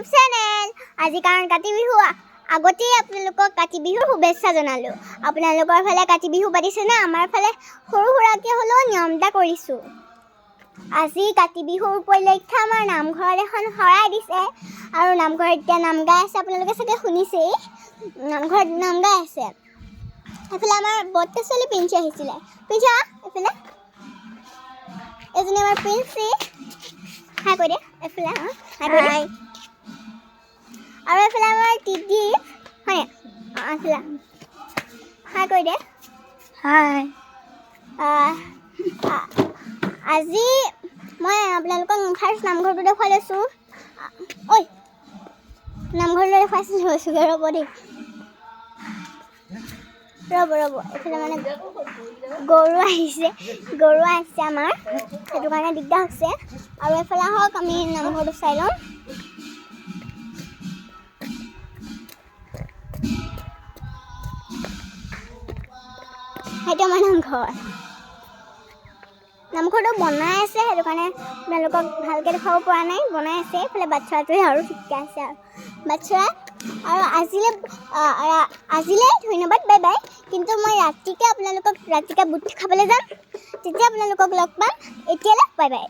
YouTube channel. আজি কাৰণ কাতি বিহু আগতেই আপোনালোকক কাতি বিহুৰ শুভেচ্ছা জনালোঁ। আপোনালোকৰ ফালে কাতি বিহু পাতিছেনে? আমাৰ ফালে সৰু সুৰাকৈ হ'লেও নিয়ম এটা কৰিছোঁ। আজি কাতি বিহুৰ উপলক্ষে আমাৰ নামঘৰত এখন শৰাই দিছে আৰু নামঘৰত এতিয়া নাম গাই আছে। আপোনালোকে চাগে শুনিছেই, নামঘৰত নাম গাই আছে। এইফালে আমাৰ বৰ্তা ছোৱালী পিঞ্চি আহিছিলে। পিঞ্চি এইফালে, এজনী আমাৰ পিঞ্চি, হাই কৈ দিয়া এইফালে, হাই কৈ দিয়া। আৰু এইফালে আমাৰ টিটি, হয় এইফালে হাই কৈ দে, হাই। আজি মই আপোনালোকক ফাৰ্ষ্ট নামঘৰটো দেখুৱাই লৈছোঁ। ঐ নামঘৰটো দেখুৱাইছিলোঁ, ৰ'ব দেই, ৰ'ব এইফালে মানে গৰু আহিছে আমাৰ, সেইটো কাৰণে দিগদাৰ হৈছে। আৰু এইফালে আহক, আমি নামঘৰটো চাই লওঁ। সেইটো আমাৰ নামঘৰটো বনাই আছে, সেইটো কাৰণে আপোনালোকক ভালকৈ দেখাব পৰা নাই, বনাই আছে। এইফালে বাচ্ছাটোৱে আৰু ঠিকে আছে আৰু বাচ্ছা। আৰু আজিলৈ ধন্যবাদ, বাই বাই। কিন্তু মই ৰাতিকৈ বুট খাবলৈ যাম, তেতিয়া আপোনালোকক লগ পাম। এতিয়ালৈ বাই বাই।